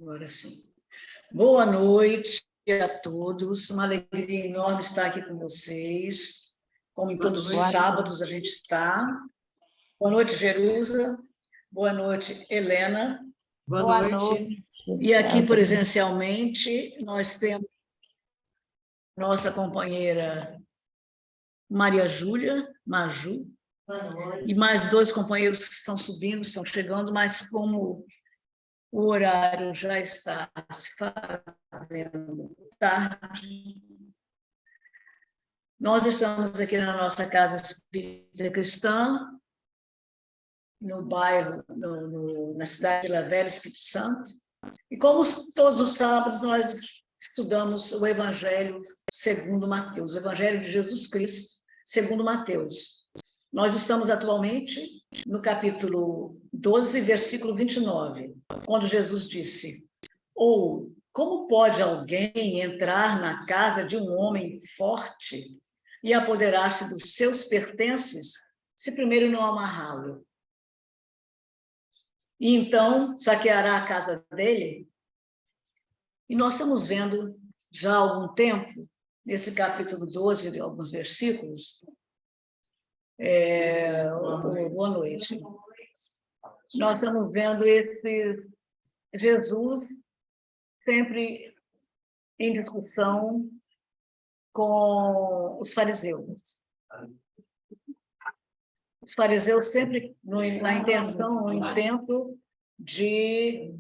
Agora sim. Boa noite a todos. Uma alegria enorme estar aqui com vocês. Como em todos os sábados a gente está. Boa noite, Jerusa. Boa noite, Helena. Boa noite. E aqui presencialmente nós temos nossa companheira Maria Júlia, Maju, e mais dois companheiros que estão subindo, estão chegando, mas como o horário já está se fazendo tarde, nós estamos aqui na nossa Casa Espírita Cristã, no bairro, na cidade de Vila Velha, Espírito Santo, e como todos os sábados nós estudamos o Evangelho segundo Mateus, o Evangelho de Jesus Cristo segundo Mateus. Nós estamos atualmente no capítulo 12, versículo 29, quando Jesus disse: ou como pode alguém entrar na casa de um homem forte e apoderar-se dos seus pertences, se primeiro não amarrá-lo? E então saqueará a casa dele? E nós estamos vendo já há algum tempo, nesse capítulo 12, de alguns versículos, boa noite. Nós estamos vendo esse Jesus sempre em discussão com os fariseus. Os fariseus sempre na intenção, no intento de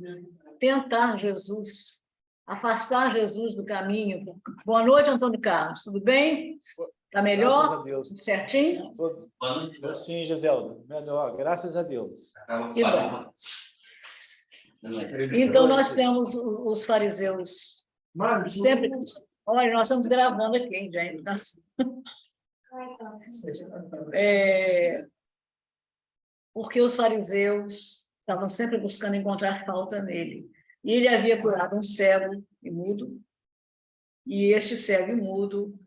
tentar Jesus, afastar Jesus do caminho. Boa noite, Antônio Carlos. Tudo bem? Está melhor? Graças a Deus. Certinho? Sim, Giselda. Melhor, graças a Deus. Que bom. Então, nós temos os fariseus sempre... Olha, nós estamos gravando aqui, gente. Porque os fariseus estavam sempre buscando encontrar falta nele. E ele havia curado um cego e mudo, e este cego e mudo,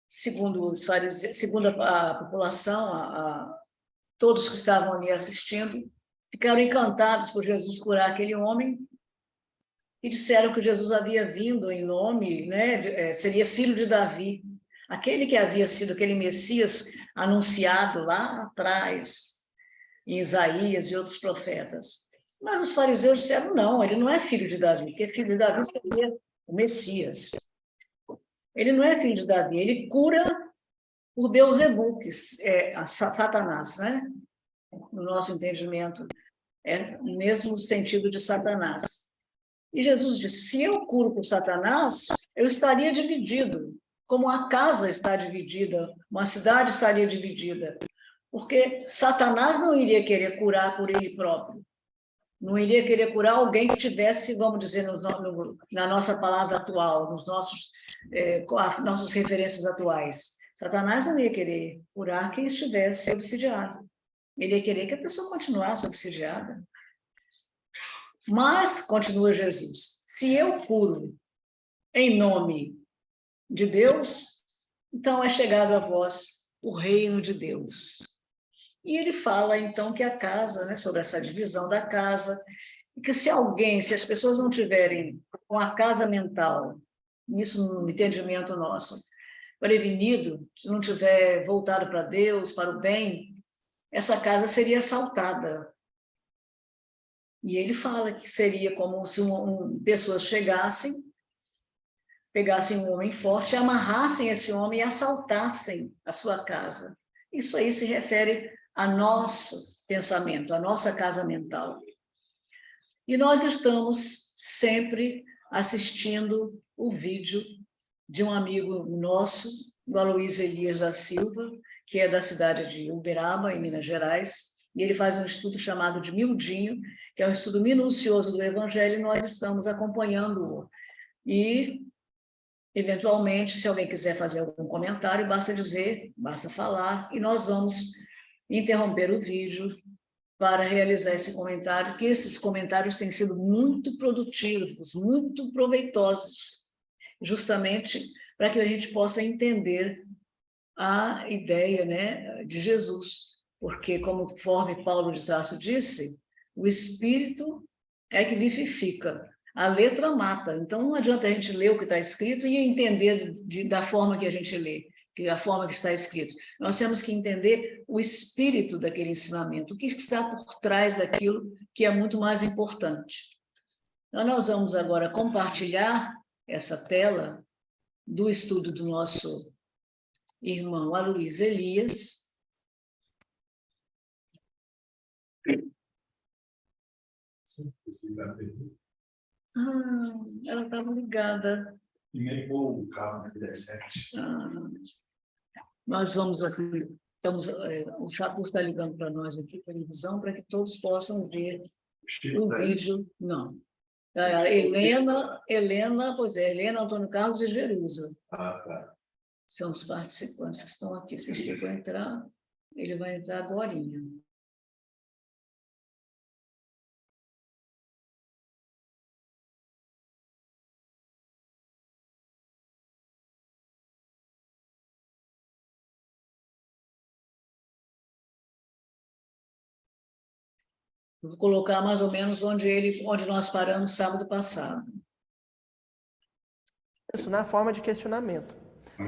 segundo os fariseus, segundo a população, todos que estavam ali assistindo, ficaram encantados por Jesus curar aquele homem e disseram que Jesus havia vindo em nome, né, seria filho de Davi, aquele que havia sido aquele Messias anunciado lá atrás, em Isaías e outros profetas. Mas os fariseus disseram: não, ele não é filho de Davi, porque filho de Davi seria o Messias. Ele não é filho de Davi, ele cura por Beelzebul, que é Satanás, né? No nosso entendimento, é o mesmo sentido de Satanás. E Jesus disse: se eu curo por Satanás, eu estaria dividido, como a casa está dividida, uma cidade estaria dividida, porque Satanás não iria querer curar por ele próprio, não iria querer curar alguém que tivesse, vamos dizer, na nossa palavra atual, nos nossas referências atuais. Satanás não ia querer curar quem estivesse obsidiado. Ele ia querer que a pessoa continuasse obsidiada. Mas, continua Jesus, se eu curo em nome de Deus, então é chegado a vós o reino de Deus. E ele fala, então, que a casa, né, sobre essa divisão da casa, e que se as pessoas não tiverem com a casa mental, isso no entendimento nosso, prevenido, se não tiver voltado para Deus, para o bem, essa casa seria assaltada. E ele fala que seria como se pessoas chegassem, pegassem um homem forte, amarrassem esse homem e assaltassem a sua casa. Isso aí se refere ao nosso pensamento, à nossa casa mental. E nós estamos sempre assistindo o vídeo de um amigo nosso, o Aloysio Elias da Silva, que é da cidade de Uberaba, em Minas Gerais, e ele faz um estudo chamado de Miudinho, que é um estudo minucioso do Evangelho, e nós estamos acompanhando-o. E, eventualmente, se alguém quiser fazer algum comentário, basta dizer, basta falar, e nós vamos interromper o vídeo para realizar esse comentário, que esses comentários têm sido muito produtivos, muito proveitosos, justamente para que a gente possa entender a ideia, né, de Jesus, porque, conforme Paulo de Tarso disse, o Espírito é que vivifica. A letra mata. Então, não adianta a gente ler o que está escrito e entender da forma que a gente lê, que a forma que está escrito. Nós temos que entender o espírito daquele ensinamento, o que está por trás daquilo que é muito mais importante. Então, nós vamos agora compartilhar essa tela do estudo do nosso irmão Aloysio Elias. Ela estava ligada. O cabo do 17. Nós vamos aqui, o Chapo está ligando para nós aqui, televisão, para que todos possam ver o vídeo. Não. Helena, pois é, Helena, Antônio Carlos e Jerusa. Tá. São os participantes que estão aqui. Se Chico entrar, ele vai entrar agora. Vou colocar mais ou menos onde nós paramos sábado passado. Isso na forma de questionamento.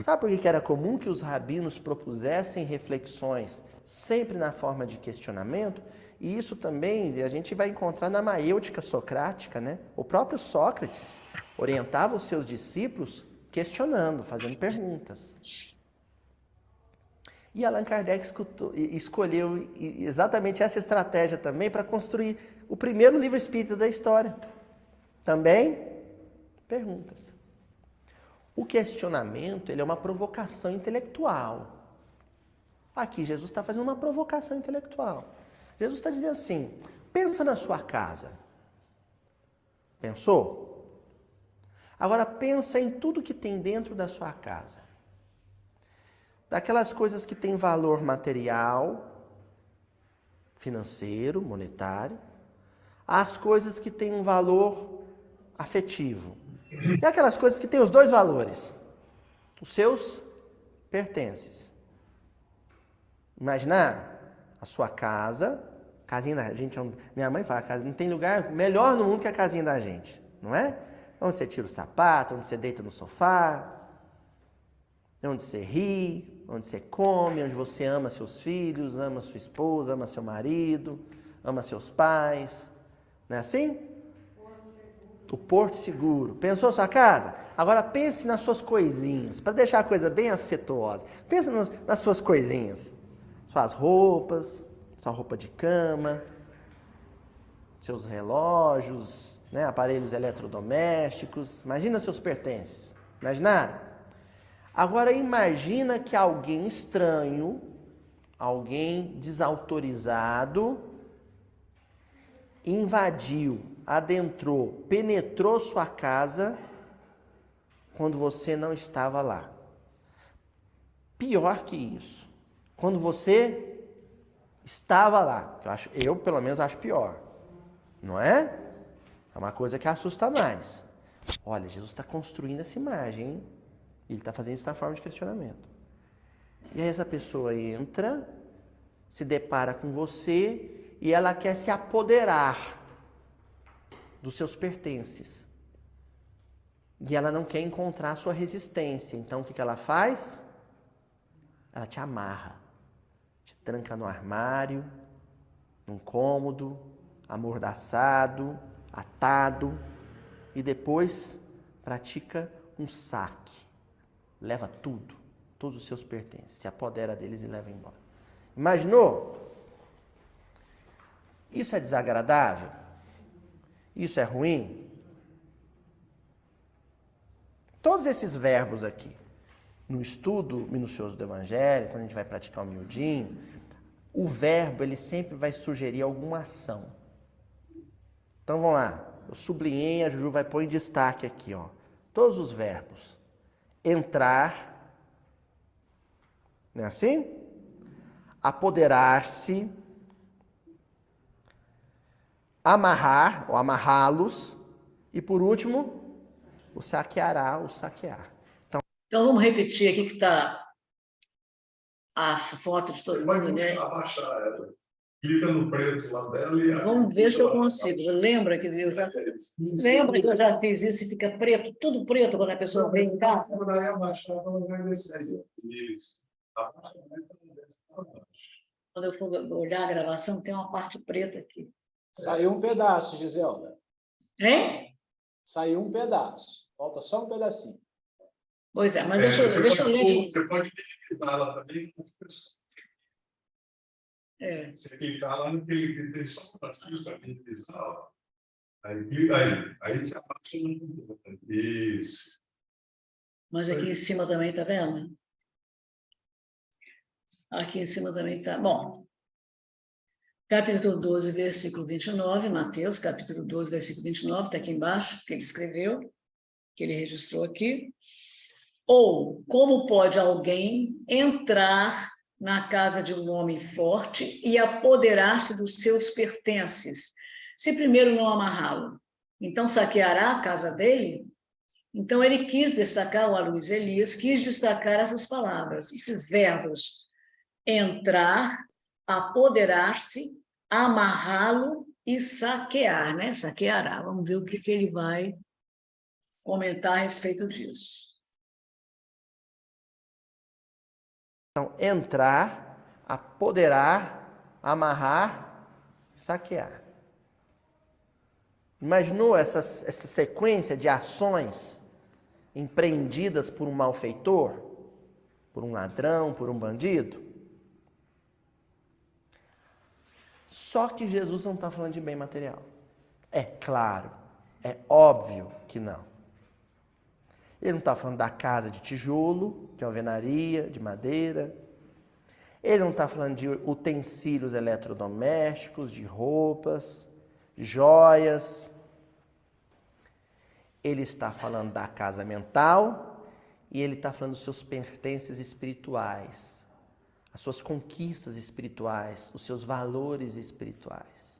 Sabe por que era comum que os rabinos propusessem reflexões sempre na forma de questionamento? E isso também a gente vai encontrar na maêutica socrática, né? O próprio Sócrates orientava os seus discípulos questionando, fazendo perguntas. E Allan Kardec escolheu exatamente essa estratégia também para construir o primeiro livro espírita da história. Também, perguntas. O questionamento, ele é uma provocação intelectual. Aqui, Jesus está fazendo uma provocação intelectual. Jesus está dizendo assim, pensa na sua casa. Pensou? Agora, pensa em tudo que tem dentro da sua casa. Daquelas coisas que têm valor material, financeiro, monetário, às coisas que têm um valor afetivo. E aquelas coisas que têm os dois valores, os seus pertences. Imaginar a sua casa, casinha da gente, minha mãe fala, não tem lugar melhor no mundo que a casinha da gente, não é? Onde você tira o sapato, onde você deita no sofá, onde você ri, onde você come, onde você ama seus filhos, ama sua esposa, ama seu marido, ama seus pais. Não é assim? O porto seguro. Pensou sua casa? Agora pense nas suas coisinhas, para deixar a coisa bem afetuosa. Pensa nas suas coisinhas. Suas roupas, sua roupa de cama, seus relógios, né, aparelhos eletrodomésticos. Imagina seus pertences. Imaginaram? Agora imagina que alguém estranho, alguém desautorizado, invadiu, adentrou, penetrou sua casa quando você não estava lá. Pior que isso, quando você estava lá, eu pelo menos acho pior, não é? É uma coisa que assusta mais. Olha, Jesus está construindo essa imagem, hein? Ele está fazendo isso na forma de questionamento. E aí essa pessoa entra, se depara com você e ela quer se apoderar dos seus pertences. E ela não quer encontrar a sua resistência. Então o que ela faz? Ela te amarra, te tranca no armário, num cômodo, amordaçado, atado, e depois pratica um saque. Leva tudo, todos os seus pertences, se apodera deles e leva embora. Imaginou? Isso é desagradável? Isso é ruim? Todos esses verbos aqui, no estudo minucioso do Evangelho, quando a gente vai praticar o miudinho, o verbo ele sempre vai sugerir alguma ação. Então vamos lá, eu sublinhei, a Juju vai pôr em destaque aqui, ó, todos os verbos. Entrar, não é assim? Apoderar-se, amarrar ou amarrá-los e por último, o saqueará, o saquear. Então vamos repetir aqui que está a foto de todo mundo, né? Abaixar ela. clica no preto lá dela e... Vamos ver se eu consigo. Lembra que eu já fiz isso e fica preto, tudo preto quando a pessoa vem cá? Quando aí abaixar, ela vai descer. Isso. Abaixa mais para descer para baixo. Quando eu for olhar a gravação, tem uma parte preta aqui. Saiu um pedaço, Giselda. Hein? Saiu um pedaço. Falta só um pedacinho. Pois é, mas deixa eu ler. Você pode minimizar ela também. Você clicar lá no que tem só para cima para minimizar. Ó. Aí clica aí você abaixa. Isso. Mas aqui em cima também, tá vendo? Aqui em cima também está. Bom, capítulo 12, versículo 29, Mateus, capítulo 12, versículo 29, está aqui embaixo, que ele escreveu, que ele registrou aqui. Ou, como pode alguém entrar na casa de um homem forte e apoderar-se dos seus pertences, se primeiro não amarrá-lo? Então, saqueará a casa dele? Então, ele quis destacar, o Aloysio Elias, quis destacar essas palavras, esses verbos: entrar, apoderar-se, amarrá-lo e saquear, né? Saqueará. Vamos ver o que ele vai comentar a respeito disso. Então, entrar, apoderar, amarrar, saquear. Imaginou essa sequência de ações empreendidas por um malfeitor, por um ladrão, por um bandido? Só que Jesus não está falando de bem material. É claro, é óbvio que não. Ele não está falando da casa de tijolo, de alvenaria, de madeira. Ele não está falando de utensílios eletrodomésticos, de roupas, de joias. Ele está falando da casa mental e ele está falando dos seus pertences espirituais, as suas conquistas espirituais, os seus valores espirituais.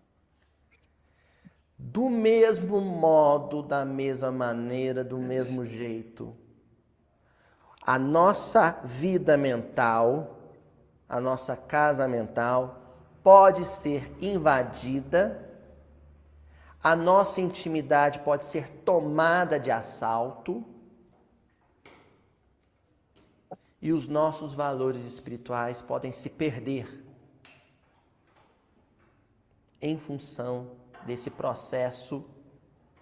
Do mesmo modo, da mesma maneira, do mesmo jeito, a nossa vida mental, a nossa casa mental pode ser invadida, a nossa intimidade pode ser tomada de assalto e os nossos valores espirituais podem se perder em função desse processo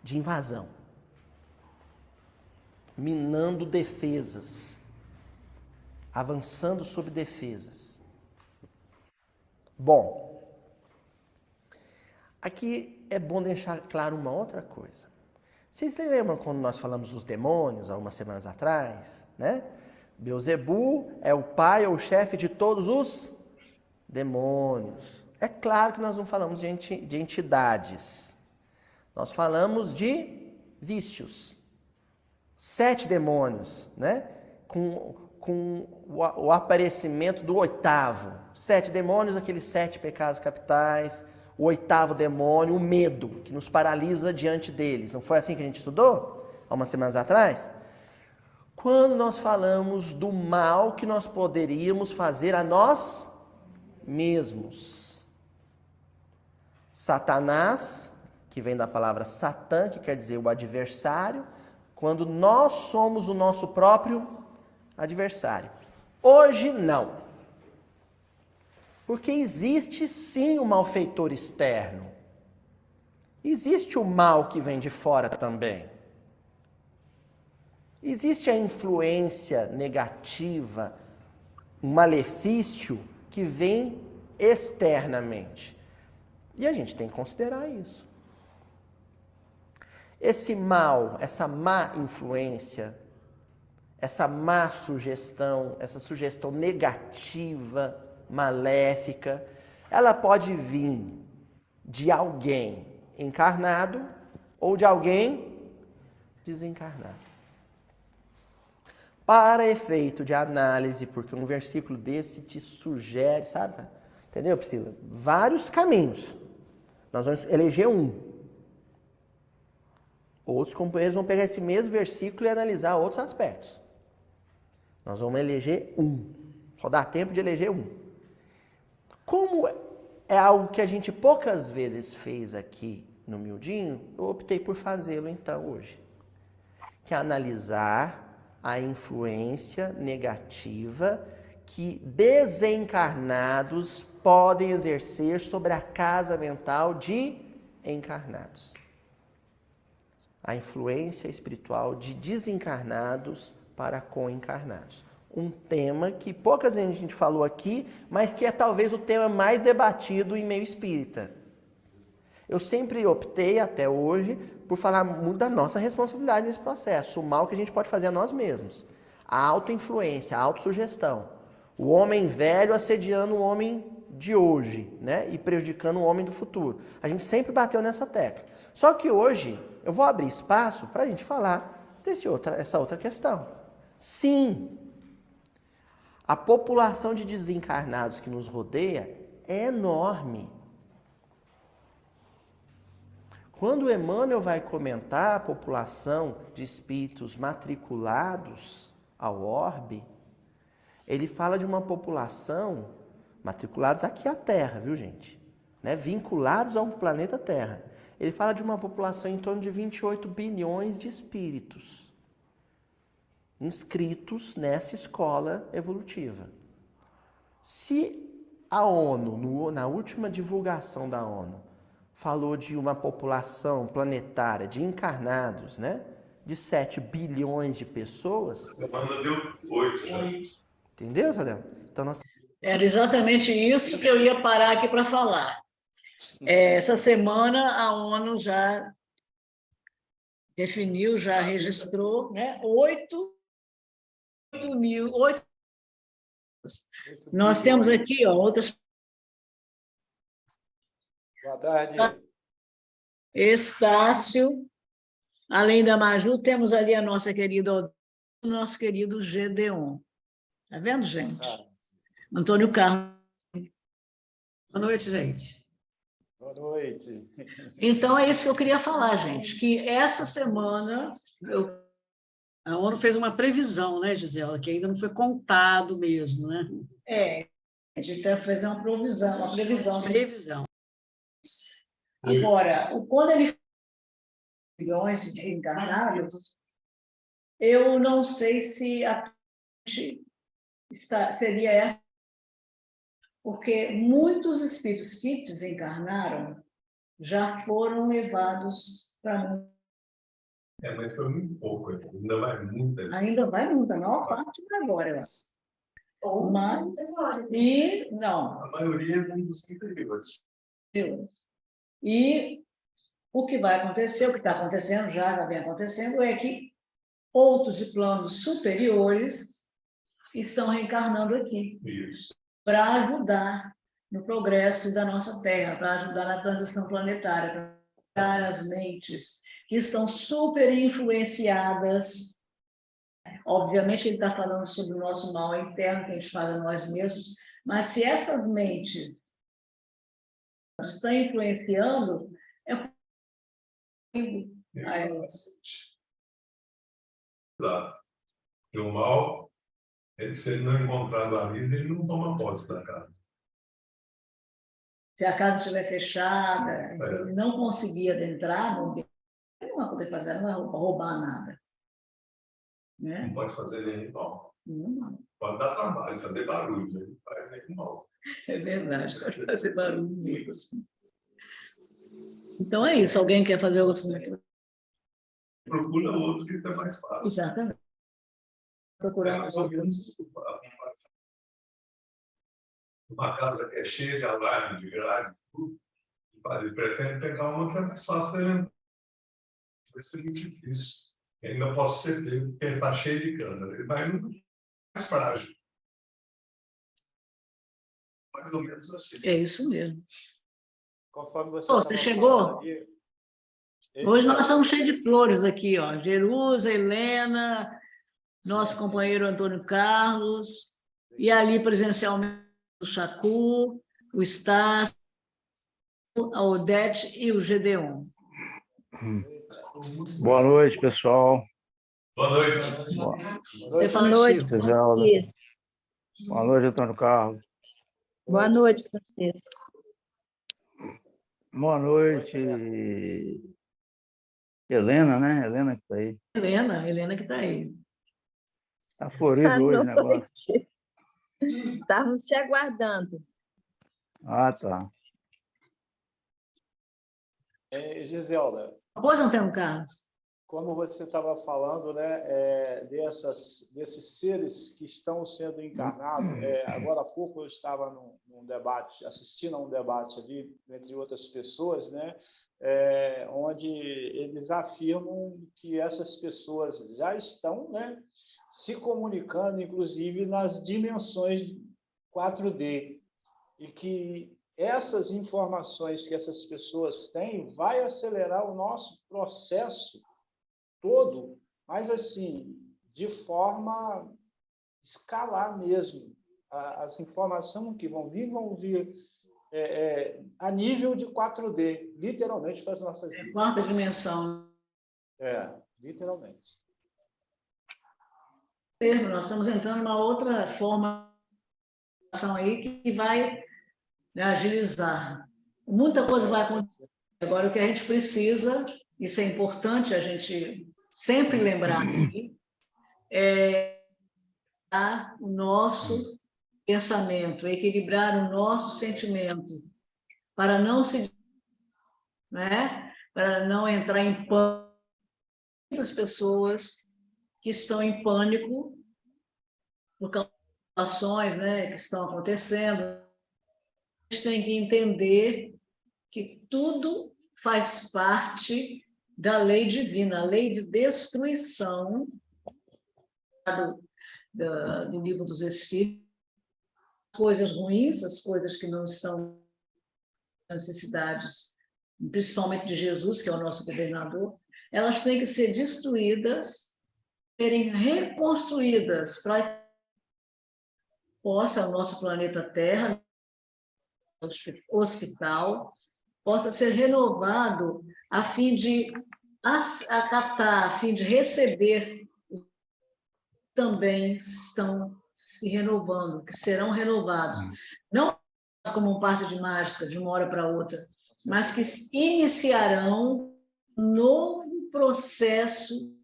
de invasão, minando defesas, avançando sobre defesas. Bom, aqui é bom deixar claro uma outra coisa. Vocês se lembram quando nós falamos dos demônios, há umas semanas atrás, né? Beelzebu é o pai ou o chefe de todos os demônios. É claro que nós não falamos de entidades. Nós falamos de vícios. 7 demônios, né? Com o aparecimento do 8º. 7 demônios, aqueles 7 pecados capitais. O 8º demônio, o medo, que nos paralisa diante deles. Não foi assim que a gente estudou há umas semanas atrás? Quando nós falamos do mal que nós poderíamos fazer a nós mesmos. Satanás, que vem da palavra Satã, que quer dizer o adversário, quando nós somos o nosso próprio adversário. Hoje não. Porque existe sim o malfeitor externo. Existe o mal que vem de fora também. Existe a influência negativa, um malefício que vem externamente. E a gente tem que considerar isso. Esse mal, essa má influência, essa má sugestão, essa sugestão negativa, maléfica, ela pode vir de alguém encarnado ou de alguém desencarnado. Para efeito de análise, porque um versículo desse te sugere, sabe? Entendeu, Priscila? Vários caminhos. Nós vamos eleger um. Outros companheiros vão pegar esse mesmo versículo e analisar outros aspectos. Nós vamos eleger um. Só dá tempo de eleger um. Como é algo que a gente poucas vezes fez aqui no Miudinho, eu optei por fazê-lo então hoje. Que é analisar a influência negativa que desencarnados podem exercer sobre a casa mental de encarnados. A influência espiritual de desencarnados para com encarnados. Um tema que poucas vezes a gente falou aqui, mas que é talvez o tema mais debatido em meio espírita. Eu sempre optei, até hoje, por falar muito da nossa responsabilidade nesse processo, o mal que a gente pode fazer a nós mesmos. A autoinfluência, a autossugestão. O homem velho assediando o homem de hoje, né? E prejudicando o homem do futuro. A gente sempre bateu nessa tecla. Só que hoje eu vou abrir espaço para a gente falar essa outra questão. Sim, a população de desencarnados que nos rodeia é enorme. Quando Emmanuel vai comentar a população de espíritos matriculados ao orbe, ele fala de uma população, matriculados aqui à Terra, viu gente? Né? Vinculados ao planeta Terra. Ele fala de uma população em torno de 28 bilhões de espíritos inscritos nessa escola evolutiva. Se a ONU, na última divulgação da ONU, falou de uma população planetária de encarnados, né? De 7 bilhões de pessoas. A semana deu 8 já. Entendeu, Sadel? Então, Era exatamente isso que eu ia parar aqui para falar. Essa semana a ONU já definiu, já registrou, né, 8 mil. Nós temos aqui outras. Boa tarde. Estácio, além da Maju, temos ali a nossa querida, o nosso querido Gedeon. Tá vendo, gente? Antônio Carlos. Boa noite, gente. Boa noite. Então, é isso que eu queria falar, gente, que essa semana a ONU fez uma previsão, né, Gisela, que ainda não foi contado mesmo, né? a gente tem que fazer uma previsão. Previsão. Agora, quando ele bilhões de encarnados, eu não sei se a gente seria essa, porque muitos espíritos que desencarnaram já foram levados para... Mas foi muito pouco, ainda vai muita. Ainda vai muita, a maior parte vai agora, eu acho. Mas, não. A maioria é dos inferiores. E o que vai acontecer, o que está acontecendo, já vem acontecendo, é que outros de planos superiores estão reencarnando aqui. Isso. Para ajudar no progresso da nossa Terra, para ajudar na transição planetária, para ajudar as mentes que estão super influenciadas. Obviamente, ele está falando sobre o nosso mal interno, que a gente faz a nós mesmos, mas se essas mentes estão influenciando, Claro. E o mal, se ele não encontrar a vida, ele não toma posse da casa. Se a casa estiver fechada, ele não conseguir adentrar, ele não vai poder fazer, não vai roubar nada. Né? Não pode fazer nenhum mal. Não. Pode dar trabalho, fazer barulho, mas não faz nenhum mal. É verdade, pode fazer barulho mesmo. Então é isso. Alguém quer fazer alguma coisa? Procura outro que fica mais fácil. Exatamente. Procurar mais ou menos uma casa que é cheia de alarme, de grade, tudo. Ele pretende pegar uma que é mais fácil, né? Vai ser muito difícil. Eu ainda posso ser pego, porque ele está cheio de câmera. Ele vai muito mais frágil. Mais ou menos assim. É isso mesmo. Conforme Você chegou? Hoje nós estamos cheios de flores aqui, ó. Jerusa, Helena, nosso companheiro Antônio Carlos, e ali presencialmente o Chacu, o Estácio, a Odete e o Gedeon. Boa noite, pessoal. Boa noite. Você fala Boa noite, Chico. Gisela. Isso. Boa noite, Antônio Carlos. Boa noite, Francisco. Boa noite, Helena, né? Helena que está aí. Helena que está aí. Está florido hoje o negócio. Estávamos te aguardando. Ah, tá. Giselda, Pois não tem, Carlos? como você estava falando, né, desses seres que estão sendo encarnados, agora há pouco eu estava num debate, assistindo a um debate ali, entre outras pessoas, né, onde eles afirmam que essas pessoas já estão, né, se comunicando, inclusive, nas dimensões 4D, e que essas informações que essas pessoas têm vai acelerar o nosso processo todo, mas assim, de forma escalar mesmo. As informações que vão vir a nível de 4D, literalmente para as nossas vidas. Quarta dimensão. Literalmente. Nós estamos entrando numa outra forma aí que vai, né, agilizar. Muita coisa vai acontecer. Agora, o que a gente precisa, isso é importante a gente sempre lembrar aqui, é o nosso pensamento, equilibrar o nosso sentimento, para não para não entrar em pânico. Muitas pessoas que estão em pânico por causa das ações, né, que estão acontecendo. A gente tem que entender que tudo faz parte da lei divina, a lei de destruição do livro dos Espíritos, as coisas ruins, as coisas que não estão necessidades, principalmente de Jesus, que é o nosso governador, elas têm que ser destruídas, serem reconstruídas para que possa o nosso planeta Terra, hospital, possa ser renovado a fim de acatar, a fim de receber, também estão se renovando, que serão renovados. Não como um passe de mágica, de uma hora para outra, mas que iniciarão um novo processo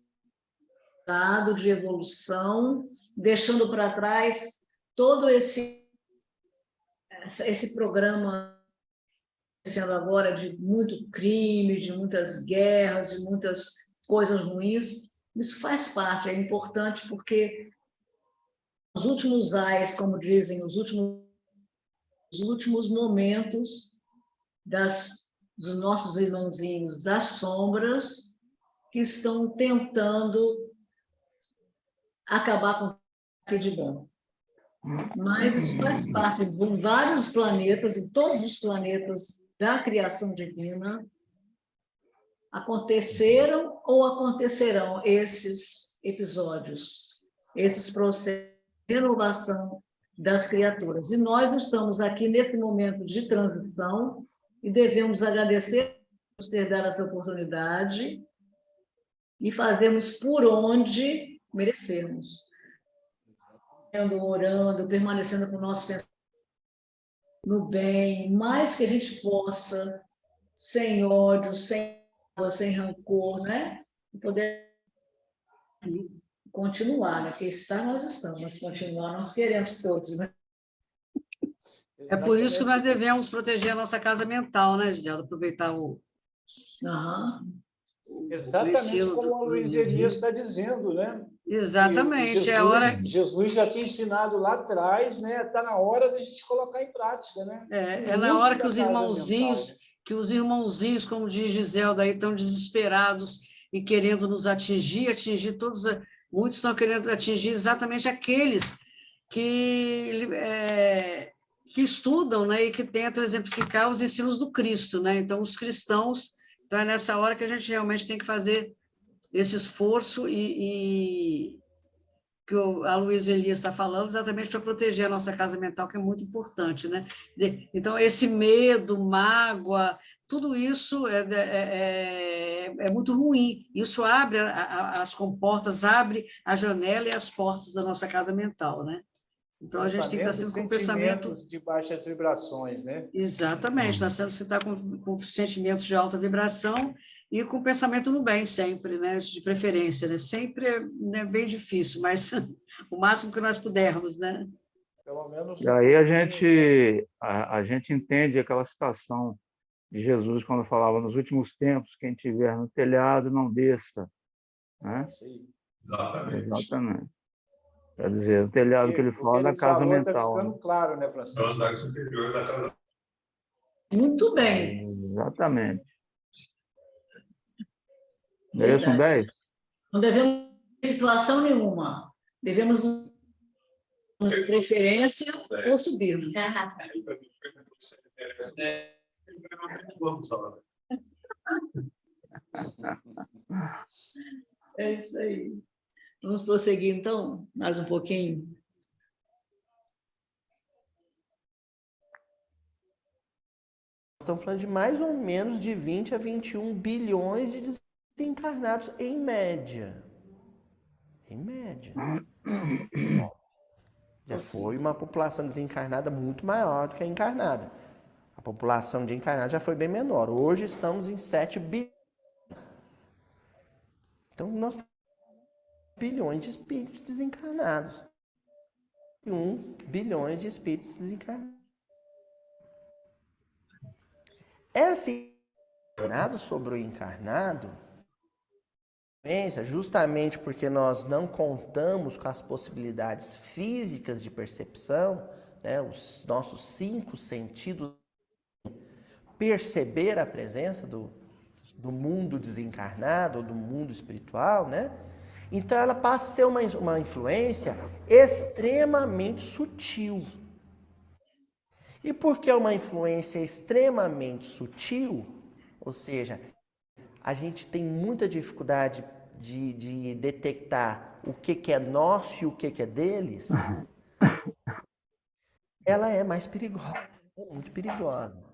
de evolução, deixando para trás todo esse programa sendo agora de muito crime, de muitas guerras, de muitas coisas ruins. Isso faz parte, é importante, porque os últimos ais, como dizem, os últimos momentos dos nossos irmãozinhos das sombras, que estão tentando acabar com o que de bom. Mas isso faz parte de vários planetas, e todos os planetas da criação divina aconteceram ou acontecerão esses episódios, esses processos de renovação das criaturas. E nós estamos aqui nesse momento de transição e devemos agradecer por ter dado essa oportunidade e fazermos por onde merecemos. Orando, permanecendo com o nosso pensamento no bem, mais que a gente possa, sem ódio, sem rancor, né? E poder continuar, né? Porque estar nós estamos, mas continuar nós queremos todos, né? É por isso que nós devemos proteger a nossa casa mental, né, Gisela? Aproveitar o... Exatamente como a Luiz Elias está dizendo, né? Exatamente. Jesus já tinha ensinado lá atrás, né? Está na hora da gente colocar em prática, né? É na hora que os irmãozinhos, como diz Giselda, aí estão desesperados e querendo nos atingir todos, muitos estão querendo atingir exatamente aqueles que estudam, né, e que tentam exemplificar os ensinos do Cristo, né? Então, os cristãos, então é nessa hora que a gente realmente tem que fazer esse esforço e que a Luiz Elias está falando, exatamente para proteger a nossa casa mental, que é muito importante, né? Então, esse medo, mágoa, tudo isso é muito ruim. Isso abre as comportas, abre a janela e as portas da nossa casa mental, né? Então, a gente tem que estar sempre com o pensamento... Sentimentos de baixas vibrações, né? Exatamente, nós temos que estar com sentimentos de alta vibração e com pensamento no bem sempre, né? De preferência, né? Sempre é bem difícil, mas o máximo que nós pudermos, né? Pelo menos... E aí a gente entende aquela citação de Jesus quando falava nos últimos tempos, quem tiver no telhado não desça, né? Sim. Exatamente. Exatamente. Quer dizer, o telhado que ele fala da casa Está mental. ficando claro, né, Francisco? No andar superior da casa. Muito bem. Exatamente. Mereço um 10? Não devemos ter situação nenhuma. Devemos, de preferência, ou subir. Vamos lá. É isso aí. Vamos prosseguir, então, mais um pouquinho. Estamos falando de mais ou menos de 20 a 21 bilhões de desencarnados em média. Em média. Já foi uma população desencarnada muito maior do que a encarnada. A população de encarnados já foi bem menor. Hoje estamos em 7 bilhões. Então, nós temos bilhões de espíritos desencarnados. E 1 bilhões de espíritos desencarnados. Esse encarnado sobre o encarnado, justamente porque nós não contamos com as possibilidades físicas de percepção, né, os nossos 5 sentidos, perceber a presença do mundo desencarnado, ou do mundo espiritual, né? Então ela passa a ser uma influência extremamente sutil. E porque é uma influência extremamente sutil, ou seja, a gente tem muita dificuldade de detectar o que é nosso e o que é deles, ela é mais perigosa, muito perigosa.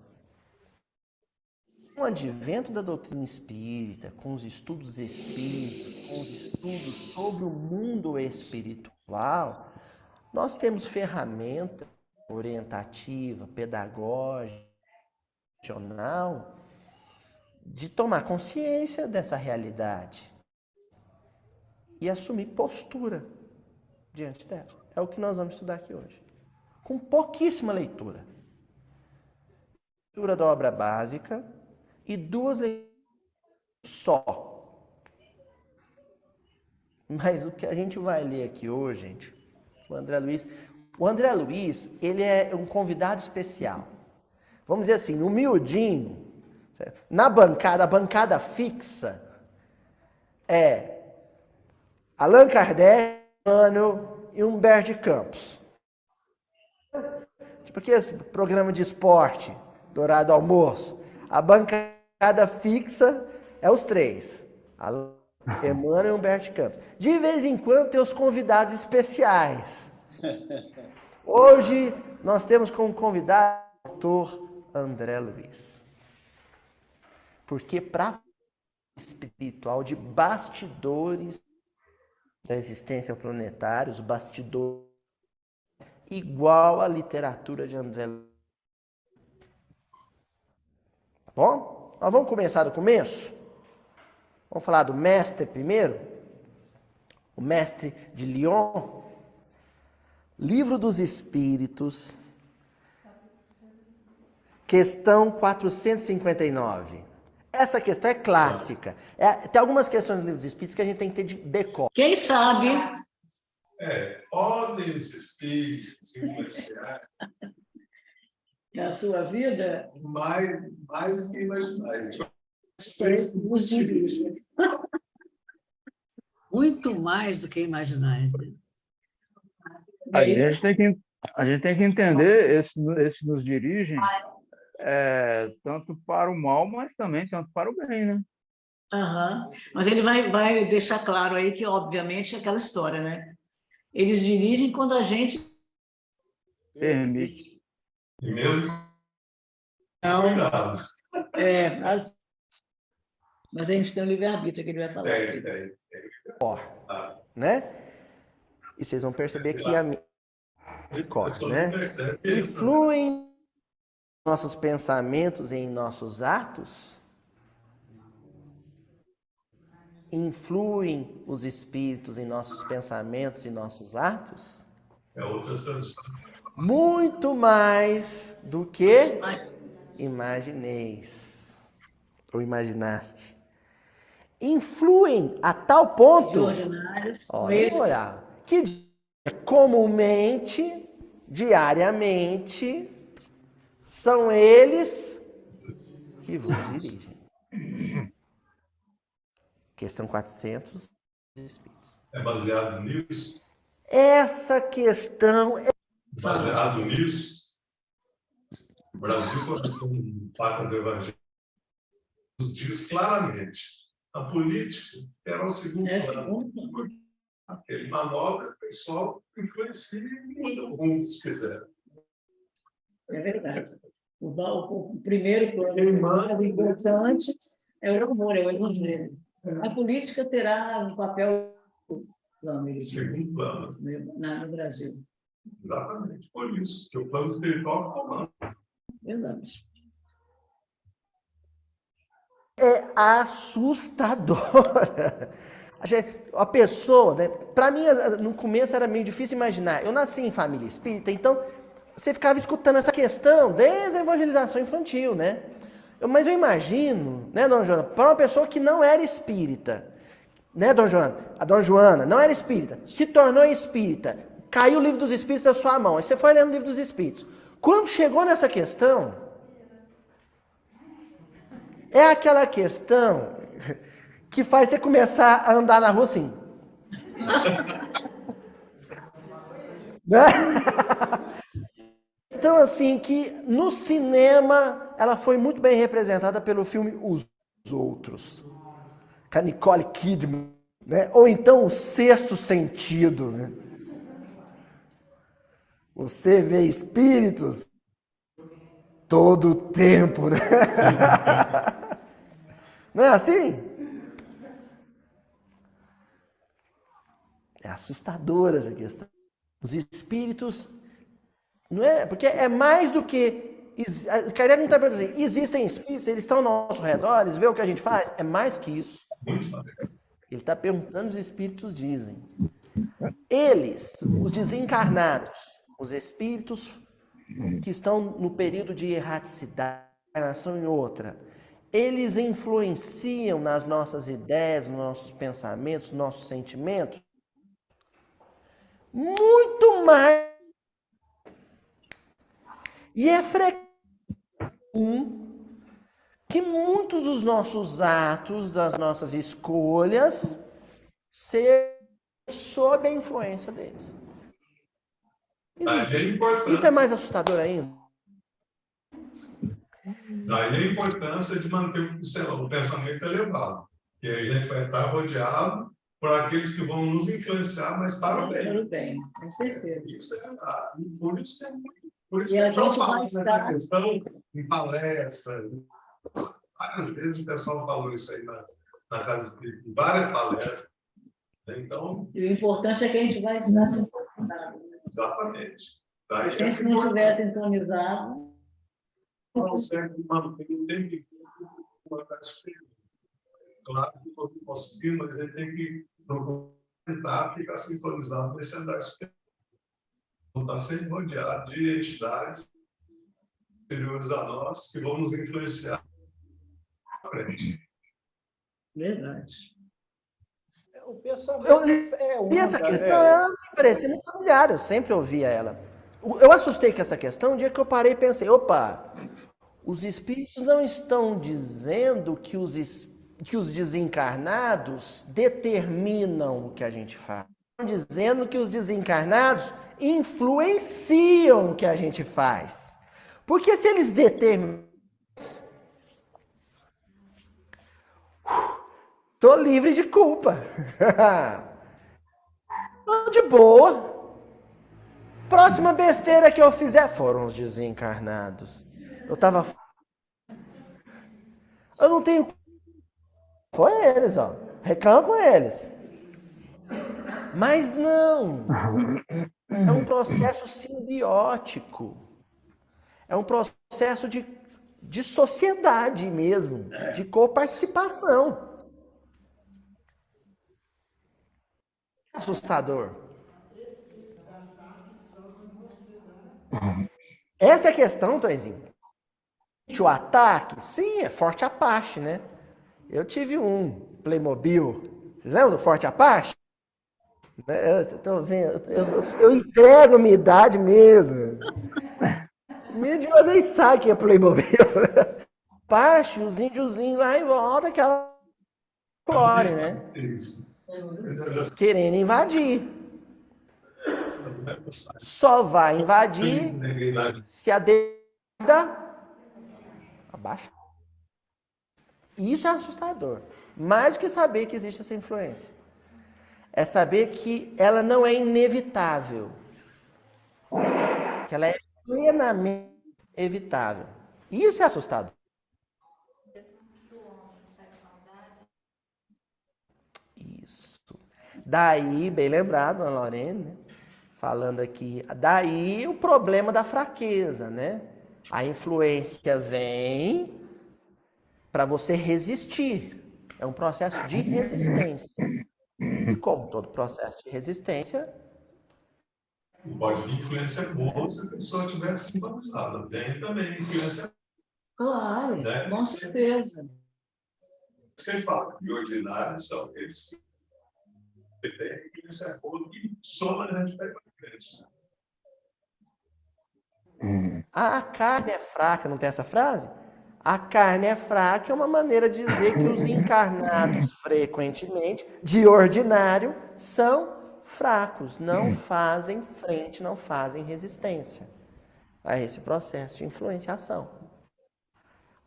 Com o advento da doutrina espírita, com os estudos espíritas, com os estudos sobre o mundo espiritual, nós temos ferramenta orientativa, pedagógica, emocional, de tomar consciência dessa realidade e assumir postura diante dela. É o que nós vamos estudar aqui hoje. Com pouquíssima leitura. Leitura da obra básica e 2 leituras só. Mas o que a gente vai ler aqui hoje, gente, o André Luiz, ele é um convidado especial. Vamos dizer assim, no miudinho, na bancada, a bancada fixa é Allan Kardec, Emmanuel e Humberto de Campos. Tipo esse programa de esporte, Dourado Almoço. A bancada fixa é os 3. Allan, Emmanuel e Humberto de Campos. De vez em quando tem os convidados especiais. Hoje nós temos como convidado o doutor André Luiz. Porque para espiritual de bastidores da existência planetária, os bastidores, igual a literatura de André Luiz. Tá bom? Nós vamos começar do começo? Vamos falar do mestre primeiro? O mestre de Lyon. Livro dos Espíritos, questão 459. Essa questão é clássica. Tem algumas questões do Livro dos Espíritos que a gente tem que ter de decor. Quem sabe? Podem os espíritos influenciar Na sua vida? mais do que imaginais. Os dirigem. Muito mais do que imaginais. Né? Aí a gente tem que entender, esse nos dirigem tanto para o mal, mas também tanto para o bem, né? Uhum. Mas ele vai deixar claro aí que, obviamente, é aquela história, né? Eles dirigem quando a gente Permite. E mesmo não. cuidado. Mas a gente tem o livre-arbítrio que ele vai falar. Tem. Né? E vocês vão perceber que Corre, né? Influem em nossos pensamentos e em nossos atos? Influem os espíritos em nossos pensamentos e nossos atos? É outra tradução. Muito mais do que Mas, imagineis ou imaginaste. Influem a tal ponto, ordinários, olha a moral, que comumente, diariamente, são eles que vos dirigem. Questão 400, espíritos. É baseado nisso? Essa questão é... Baseado nisso, o Brasil, quando foi um pacto do Evangelho, diz claramente: a política era o segundo plano. Aquele manobra, o pessoal influencia e muda o rumo, se quiser. é verdade. O primeiro plano importante é o amor, é o evangelho. A política terá um papel plano, Segundo plano. no Brasil. Exatamente. Por isso que o plano espiritual comanda. Verdade. É assustadora. A pessoa, né? Para mim, no começo era meio difícil imaginar. Eu nasci em família espírita, então você ficava escutando essa questão desde a evangelização infantil, né? Mas eu imagino, né, Dona Joana, para uma pessoa que não era espírita, né, Dona Joana? A Dona Joana não era espírita, se tornou espírita, caiu o livro dos espíritos da sua mão, aí você foi lendo o livro dos espíritos. Quando chegou nessa questão, é aquela questão que faz você começar a andar na rua assim. Né? Então, assim, que no cinema ela foi muito bem representada pelo filme Os Outros, com a Nicole Kidman, né? Ou então O Sexto Sentido. Né? Você vê espíritos todo o tempo, né? Não é assim? É assustadora essa questão. Os espíritos, não é? Porque é mais do que... Kardec não está perguntando assim, existem espíritos, eles estão ao nosso redor, eles veem o que a gente faz? É mais que isso. Ele está perguntando, os espíritos dizem. Eles, os desencarnados, os espíritos que estão no período de erraticidade, encarnação em outra, eles influenciam nas nossas ideias, nos nossos pensamentos, nos nossos sentimentos, muito mais. E é frequente que muitos dos nossos atos, das nossas escolhas, sejam sob a influência deles. Isso é mais assustador ainda. Daí a importância de manter o pensamento elevado. E aí a gente vai estar rodeado por aqueles que vão nos influenciar, mas para o bem. Para o bem, com certeza. Isso é verdade. Por isso tem muito. Por isso E a que eu gente falo vai nessa estar... questão em palestra. Várias vezes o pessoal falou isso aí na Casa Espírita, em várias palestras. Então, E o importante é que a gente vai estar sintonizado. exatamente. Daí, Se a gente não estiver sintonizado, não consegue manter o tempo inteiro superior. Claro que nós não conseguimos, mas a gente tem que tentar ficar sintonizado nesse andar superior. Está sempre rodeado de entidades superiores a nós que vão nos influenciar à frente. verdade. O pensamento E essa questão ela me parecia muito familiar, eu sempre ouvia ela. Eu assustei com essa questão um dia que eu parei e pensei, opa, os espíritos não estão dizendo que os desencarnados determinam o que a gente faz. Estão dizendo que os desencarnados influenciam o que a gente faz. Porque se eles determinam... Tô livre de culpa. Tô de boa. Próxima besteira que eu fizer foram os desencarnados. Eu não tenho... Foi eles, ó. Reclama com eles. Mas não. É um processo simbiótico. É um processo de sociedade mesmo, de coparticipação. Assustador. Essa é a questão, Tonzinho. O ataque, sim, é Forte Apache, né? Eu tive um Playmobil. Vocês lembram do Forte Apache? Eu tô vendo, eu entrego a minha idade mesmo. Mídia nem sabe que é Playmobil. Apache, os índiozinhos lá em volta, aquela glória, né? Isso. Querendo invadir. Só vai invadir se a deida abaixa. Isso é assustador. Mais do que saber que existe essa influência. É saber que ela não é inevitável. Que ela é plenamente evitável. Isso é assustador. Isso. Daí, bem lembrado, Ana Lorena, né? Falando aqui, daí o problema da fraqueza, né? A influência vem para você resistir. É um processo de resistência. E como todo processo de resistência... Pode vir influência boa se a pessoa estiver sintonizada. Tem também influência. Claro, Né? com certeza. Isso que ele fala, que ordinários são eles que têm influência boa e soma a gente para frente. A carne é fraca, não tem essa frase? A carne é fraca é uma maneira de dizer que os encarnados, frequentemente, de ordinário, são fracos, não fazem frente, não fazem resistência a esse processo de influenciação.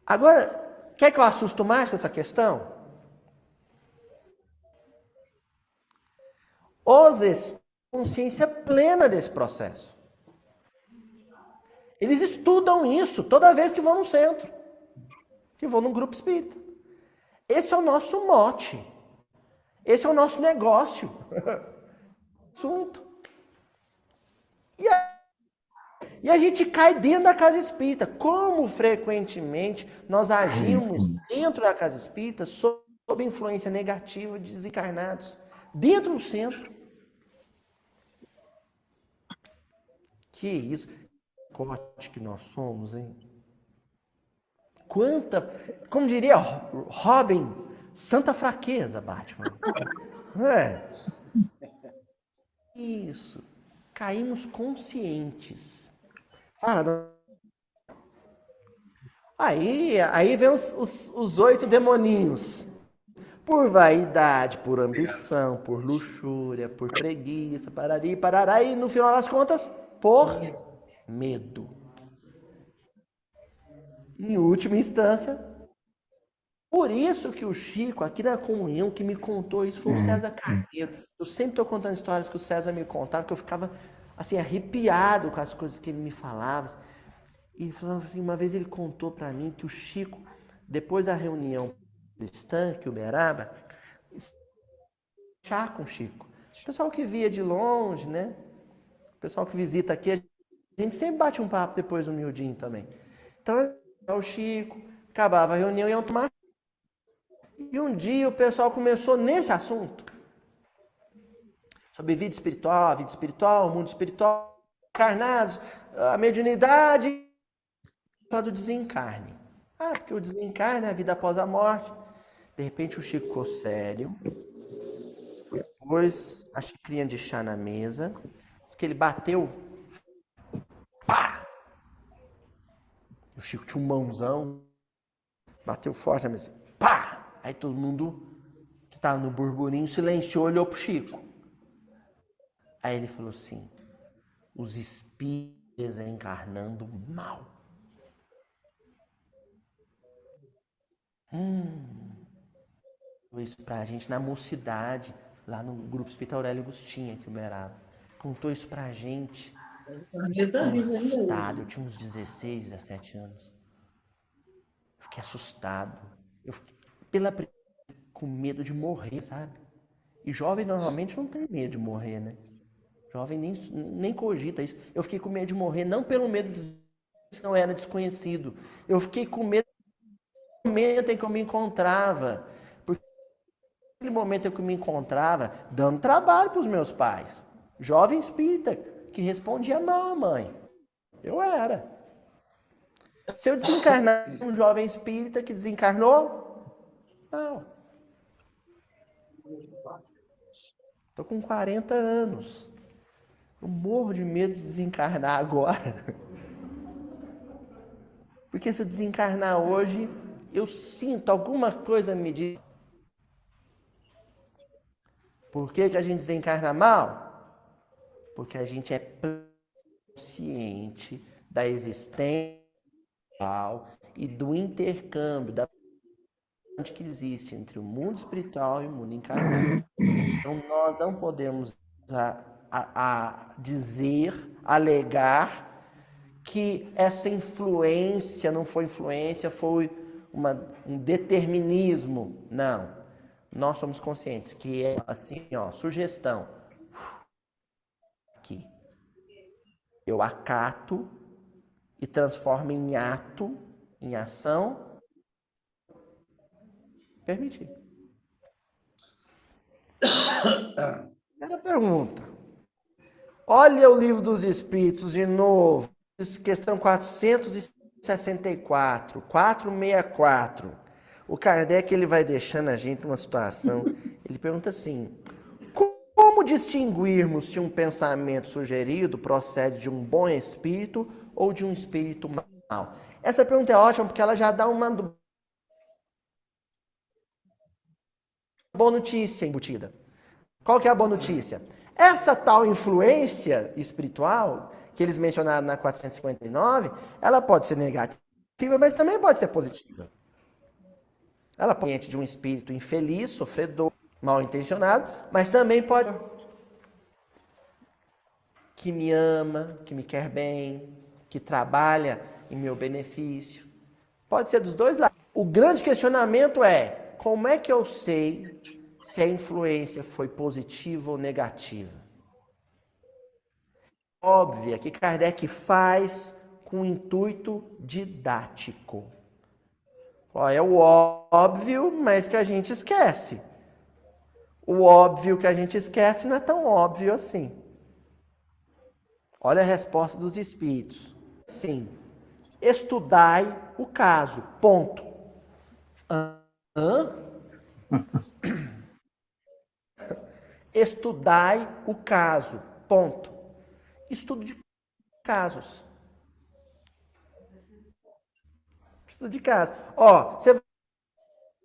Agora, quer que eu assusto mais com essa questão? Os espíritos têm consciência plena desse processo. Eles estudam isso toda vez que vão no centro, que vão num grupo espírita. Esse é o nosso mote. Esse é o nosso negócio. Assunto. E a gente cai dentro da casa espírita. Como frequentemente nós agimos dentro da casa espírita sob influência negativa de desencarnados. Dentro do centro. Que isso. Cote que nós somos, hein? Quanta, como diria Robin, santa fraqueza, Batman. É. Isso. Caímos conscientes. Fala. Aí vem os 8 demoninhos. Por vaidade, por ambição, por luxúria, por preguiça, parará, e no final das contas, por medo. Em última instância, por isso que o Chico, aqui na comunhão, que me contou isso, foi o César Carneiro. Eu sempre estou contando histórias que o César me contava, que eu ficava assim, arrepiado com as coisas que ele me falava. E falando assim, uma vez ele contou para mim que o Chico, depois da reunião cristã, que Uberaba, chá com o Chico. O pessoal que via de longe, né? O pessoal que visita aqui, a gente sempre bate um papo depois do miudinho também. Então, o Chico, acabava a reunião e iam tomar. E um dia o pessoal começou nesse assunto. Sobre vida espiritual, mundo espiritual, encarnados, a mediunidade, para do desencarne. Porque o desencarne é a vida após a morte. De repente o Chico ficou sério. Pôs a xicrinha de chá na mesa. Diz que ele bateu. Pá! O Chico tinha um mãozão. Bateu forte na mesa. Pá! Aí todo mundo que estava no burburinho silenciou, olhou pro Chico. Aí ele falou assim: os espíritos desencarnando mal. Isso pra gente na mocidade, lá no grupo Espírita Aurélio Agostinho, aqui em Uberaba. Contou isso pra gente. Assustado, eu tinha uns 16, 17 anos. Eu fiquei assustado. Eu fiquei, com medo de morrer, sabe? E jovem normalmente não tem medo de morrer, né? Jovem nem cogita isso. Eu fiquei com medo de morrer, não pelo medo de não era desconhecido. Eu fiquei com medo do momento em que eu me encontrava. Porque naquele momento em que eu me encontrava, dando trabalho para os meus pais. Jovem espírita, que respondia mal à mãe. Eu era. Se eu desencarnar um jovem espírita que desencarnou, não. Estou com 40 anos. Eu morro de medo de desencarnar agora. Porque se eu desencarnar hoje, eu sinto alguma coisa me diz. Por que a gente desencarna mal? Porque a gente é consciente da existência e do intercâmbio que existe entre o mundo espiritual e o mundo encarnado. Então nós não podemos dizer, alegar que essa influência não foi influência, foi um determinismo. Não. Nós somos conscientes que é assim, ó, sugestão. Aqui. Eu acato e transformo em ato, em ação, permitir. Primeira pergunta. Olha o Livro dos Espíritos de novo. Questão 464, 464. O Kardec ele vai deixando a gente numa situação. Ele pergunta assim: como distinguirmos se um pensamento sugerido procede de um bom espírito ou de um espírito mau? Essa pergunta é ótima porque ela já dá uma boa notícia embutida. Qual que é a boa notícia? Essa tal influência espiritual que eles mencionaram na 459, ela pode ser negativa, mas também pode ser positiva. Ela pode ser de um espírito infeliz, sofredor, mal intencionado, mas também pode que me ama, que me quer bem, que trabalha em meu benefício. Pode ser dos dois lados. O grande questionamento é: como é que eu sei se a influência foi positiva ou negativa? Óbvia que Kardec faz com intuito didático. É o óbvio, mas que a gente esquece. O óbvio que a gente esquece não é tão óbvio assim. Olha a resposta dos espíritos. Sim. Estudai o caso. Ponto. Estudai o caso. Ponto. Estudo de casos. Estudo de casos. Ó, você vai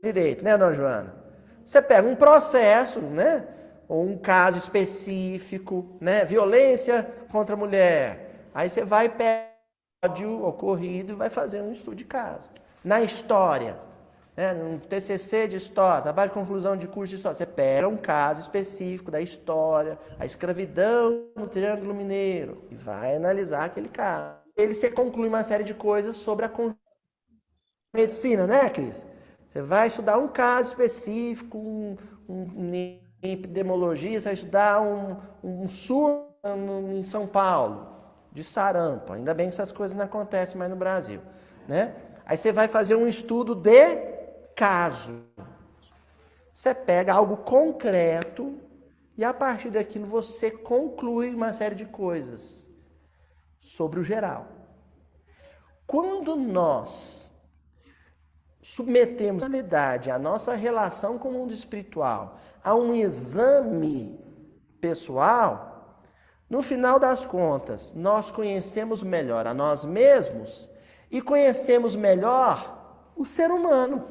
direito, né, dona Joana? Você pega um processo, né? Ou um caso específico, né? Violência contra a mulher. Aí você vai pegar o ódio ocorrido e vai fazer um estudo de caso. Na história, né? No TCC de história, trabalho de conclusão de curso de história, você pega um caso específico da história, a escravidão no Triângulo Mineiro, e vai analisar aquele caso. Ele você conclui uma série de coisas sobre a medicina, né, Cris? Você vai estudar um caso específico, em epidemiologia, você vai estudar um surto em São Paulo, de sarampo. Ainda bem que essas coisas não acontecem mais no Brasil, né? Aí você vai fazer um estudo de caso. Você pega algo concreto e a partir daquilo você conclui uma série de coisas sobre o geral. Quando nós submetemos a nossa relação com o mundo espiritual a um exame pessoal, no final das contas, nós conhecemos melhor a nós mesmos e conhecemos melhor o ser humano.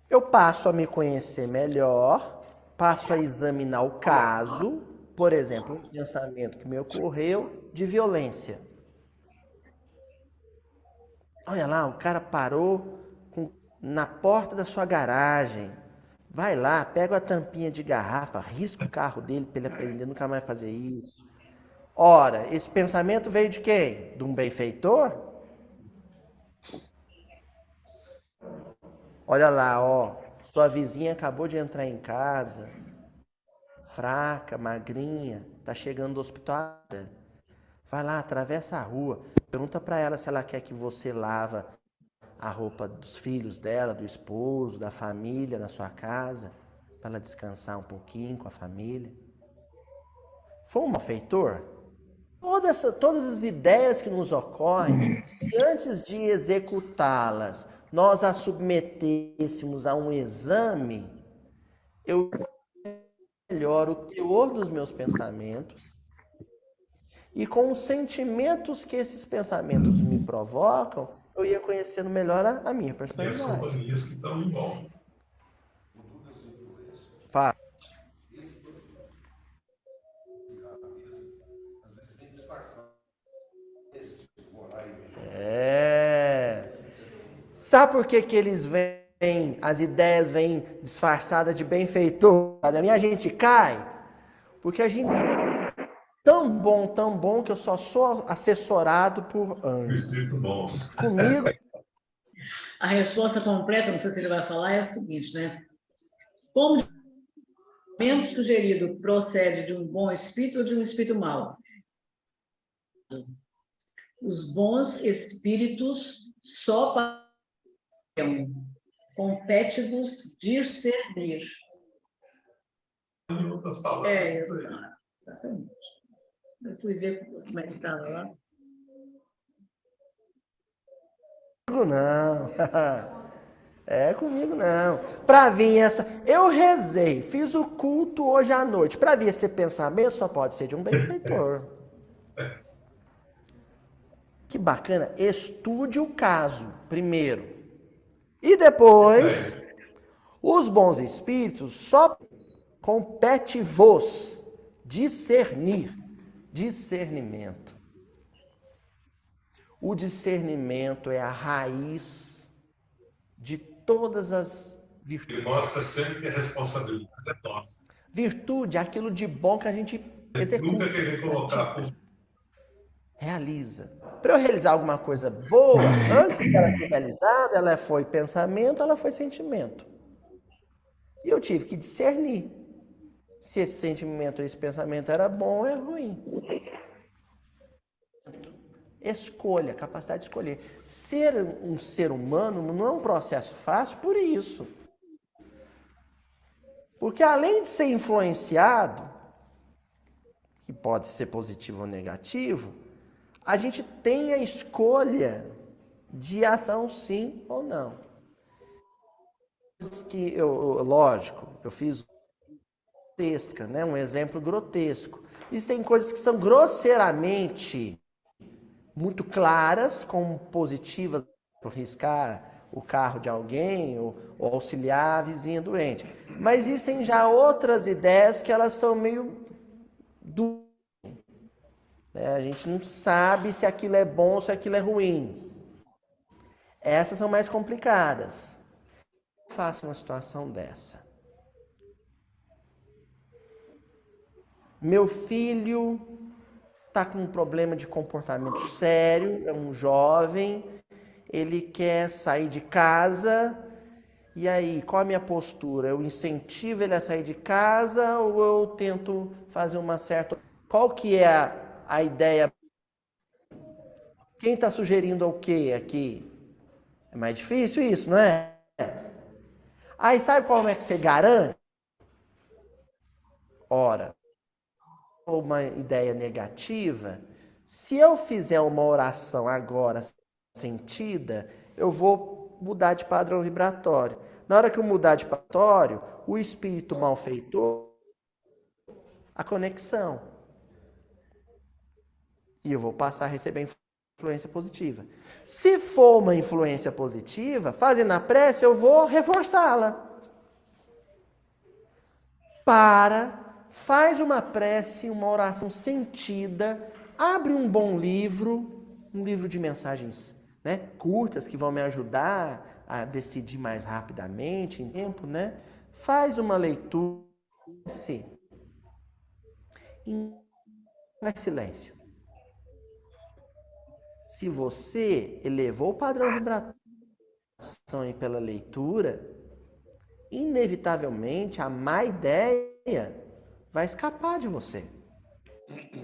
Eu passo a me conhecer melhor, passo a examinar o caso, por exemplo, um pensamento que me ocorreu de violência. Olha lá, o cara parou na porta da sua garagem. Vai lá, pega a tampinha de garrafa, risca o carro dele para ele aprender nunca mais fazer isso. Ora, esse pensamento veio de quem? De um benfeitor? Olha lá, ó, Sua vizinha acabou de entrar em casa, fraca, magrinha, tá chegando do hospital. Vai lá, atravessa a rua, pergunta para ela se ela quer que você lava a roupa dos filhos dela, do esposo, da família na sua casa, para ela descansar um pouquinho com a família. Foi um malfeitor? Todas as ideias que nos ocorrem, se antes de executá-las, nós as submetêssemos a um exame, eu melhoro o teor dos meus pensamentos e com os sentimentos que esses pensamentos me provocam, eu ia conhecendo melhor a minha E as personalidade. companhias que estão em volta. Fala. Sabe por que que as ideias vêm disfarçadas de benfeitor? A minha gente cai? Porque a gente tão bom que eu só sou assessorado por O anjos. espírito bom. Comigo, A resposta completa, não sei se ele vai falar, é o seguinte, né? Como o pensamento sugerido procede de um bom espírito ou de um espírito mau? Os bons espíritos só compete-vos discernir. Em outras palavras, isso aí. Exatamente. Eu fui ver como é que estava lá. comigo não. É comigo não. Para vir essa, eu rezei, fiz o culto hoje à noite. Para vir esse pensamento só pode ser de um benfeitor. Que bacana. Estude o caso primeiro. E depois, os bons espíritos só compete-vos discernir. Discernimento. O discernimento é a raiz de todas as virtudes. Ele mostra sempre que a responsabilidade é nossa. Virtude é aquilo de bom que a gente executa. Nunca querer colocar Realiza. Para eu realizar alguma coisa boa, antes de ela ser realizada, ela foi pensamento, ela foi sentimento. E eu tive que discernir se esse sentimento, esse pensamento era bom ou é ruim. Escolha, capacidade de escolher. Ser um ser humano não é um processo fácil por isso. Porque além de ser influenciado, que pode ser positivo ou negativo, a gente tem a escolha de ação sim ou não. Que lógico, eu fiz grotesca, né? Um exemplo grotesco. Existem coisas que são grosseiramente muito claras, como positivas, por riscar o carro de alguém ou auxiliar a vizinha doente. Mas existem já outras ideias que elas são meio duras. A gente não sabe se aquilo é bom ou se aquilo é ruim. Essas são mais complicadas. Faça uma situação dessa. Meu filho está com um problema de comportamento sério, é um jovem, ele quer sair de casa, e aí, qual a minha postura? Eu incentivo ele a sair de casa ou eu tento fazer uma certa... Qual que é a ideia? Quem está sugerindo o quê aqui? É mais difícil isso, não é? Aí, sabe como é que você garante? Ora, uma ideia negativa, se eu fizer uma oração agora sentida, eu vou mudar de padrão vibratório. Na hora que eu mudar de vibratório, o espírito malfeitor, a conexão. E eu vou passar a receber influência positiva. Se for uma influência positiva, fazendo a prece, eu vou reforçá-la. Faz uma prece, uma oração sentida, abre um bom livro, um livro de mensagens, né, curtas que vão me ajudar a decidir mais rapidamente, em tempo, né? Faz uma leitura, em silêncio. Se você elevou o padrão vibratório pela leitura, inevitavelmente a má ideia vai escapar de você.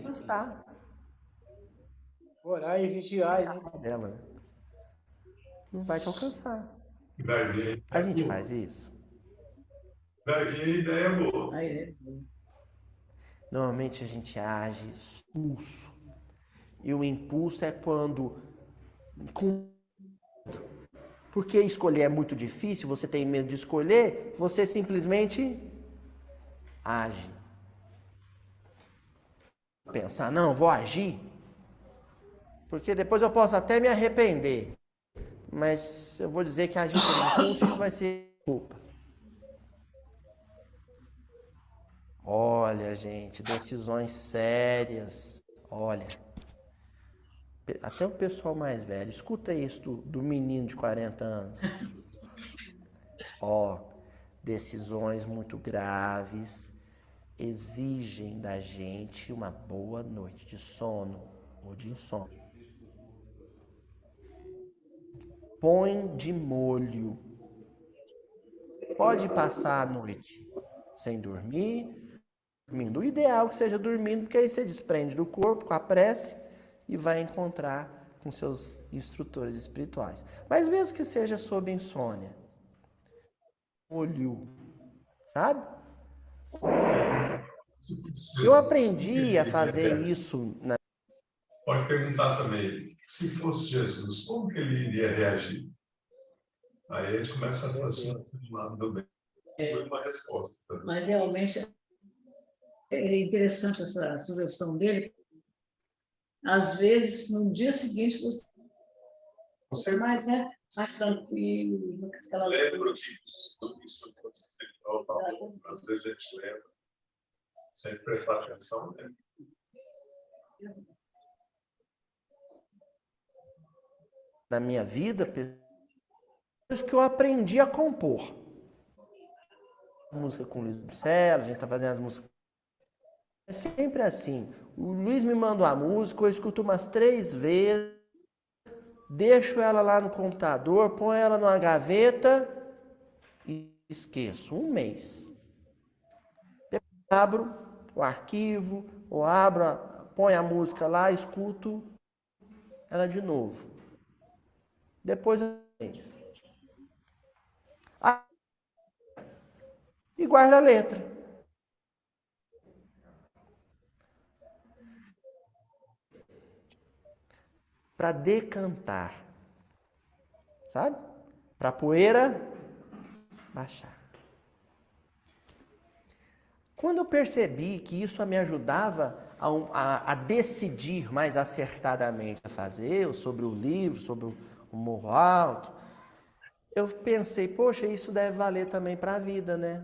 Cansar Orar e vigiar, né? dela, né? Não vai te alcançar. Vai vir A a gente ideia faz isso? boa. Vai vir a ideia boa. Aí, é. Normalmente a gente age impulso. E o impulso é quando... Porque escolher é muito difícil, você tem medo de escolher, você simplesmente age. Pensar, não, vou agir, porque depois eu posso até me arrepender. Mas eu vou dizer que agir por impulso, isso vai ser culpa. Olha, gente, decisões sérias. Olha, até o pessoal mais velho, escuta isso do menino de 40 anos. Ó, decisões muito graves exigem da gente uma boa noite de sono ou de insônia. Põe de molho. Pode passar a noite sem dormir, dormindo. O ideal é que seja dormindo, porque aí você desprende do corpo com a prece e vai encontrar com seus instrutores espirituais. Mas mesmo que seja sob insônia, molho, sabe? Eu aprendi a fazer isso na... Pode perguntar também, se fosse Jesus, como que ele iria reagir? Aí a gente começa a transformar do lado do bem. Foi uma resposta também. Mas realmente é interessante essa sugestão dele. Às vezes, no dia seguinte, você mais tranquilo. Lembro disso, isso às vezes a gente lembra, sem prestar atenção, né? Na minha vida, que eu aprendi a compor. Música com o Luiz Marcelo, a gente tá fazendo as músicas. É sempre assim. O Luiz me manda uma música, eu escuto umas 3 vezes, deixo ela lá no computador, ponho ela numa gaveta e esqueço. 1 mês. Depois abro o arquivo, ou ponho a música lá, escuto ela de novo. Depois eu e guarda a letra. Para decantar, sabe? Para a poeira baixar. Quando eu percebi que isso me ajudava a decidir mais acertadamente a fazer, sobre o livro, sobre o Morro Alto, eu pensei, poxa, isso deve valer também para a vida, né?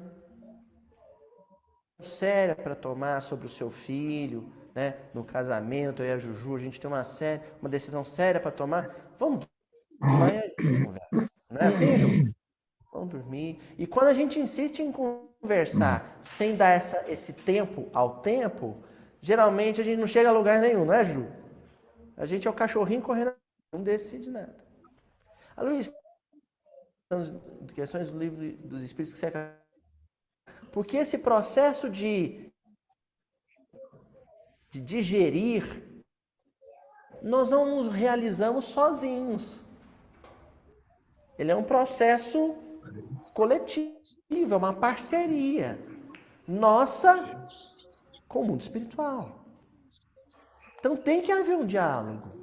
Séria para tomar sobre o seu filho, né? No casamento, eu e a Juju, a gente tem uma decisão séria para tomar. Vamos dormir, não é assim, Ju? Vamos dormir. E quando a gente insiste em conversar sem dar esse tempo ao tempo, geralmente a gente não chega a lugar nenhum, não é, Ju? A gente é o cachorrinho correndo, não decide nada. A Luiz, questões do livro dos Espíritos que você acaba... Porque esse processo de digerir, nós não nos realizamos sozinhos. Ele é um processo coletivo, é uma parceria nossa com o mundo espiritual. Então tem que haver um diálogo.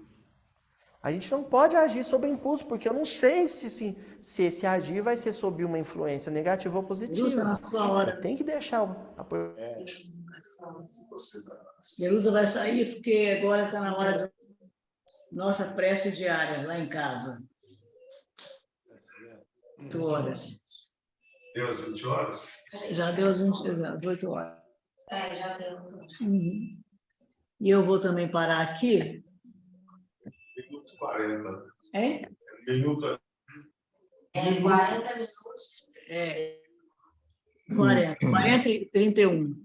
A gente não pode agir sob impulso, porque eu não sei se esse agir vai ser sob uma influência negativa ou positiva. Tem que deixar o apoio. Jerusa vai sair porque agora está na hora da nossa prece diária lá em casa. 8 horas. Deu as 20 horas? Já deu as 8 horas. Já deu. Uhum. E eu vou também parar aqui. Minuto 40. É? Minuto. 40 minutos. 40 e 31.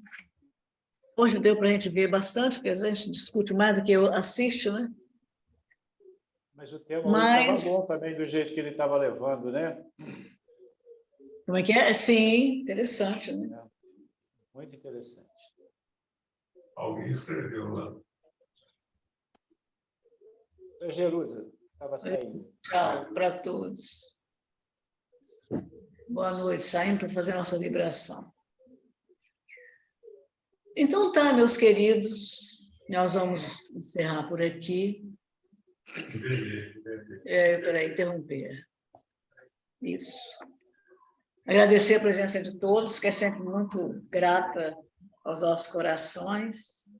Hoje deu para a gente ver bastante, porque a gente discute mais do que eu assisto, né? Mas o tema estava bom também, do jeito que ele estava levando, né? Como é que é? Sim, interessante, né? Muito interessante. Alguém escreveu lá. Seu Jerusa, estava saindo. Tchau para todos. Boa noite, saindo para fazer a nossa vibração. Então tá, meus queridos, nós vamos encerrar por aqui. Peraí, interromper. Isso. Agradecer a presença de todos, que é sempre muito grata aos nossos corações.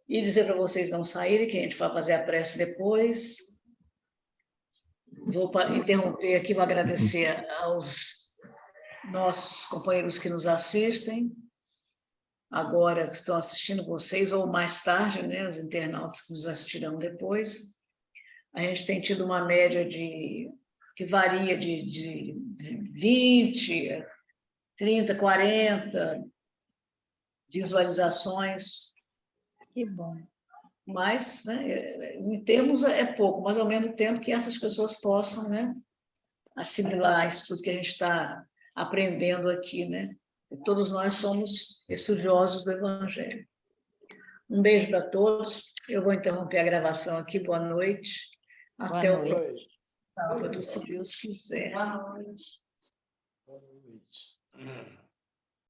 E dizer para vocês não saírem, que a gente vai fazer a prece depois. Vou interromper aqui, vou agradecer aos nossos companheiros que nos assistem, agora que estão assistindo vocês, ou mais tarde, né, os internautas que nos assistirão depois. A gente tem tido uma média que varia de 20, 30, 40 visualizações. Que bom. Mas, né, em termos, é pouco, mas ao mesmo tempo que essas pessoas possam, né, assimilar isso tudo que a gente está aprendendo aqui, né? E todos nós somos estudiosos do Evangelho. Um beijo para todos. Eu vou interromper a gravação aqui. Boa noite. Até o próximo sábado, se Deus quiser. Boa noite. Boa noite.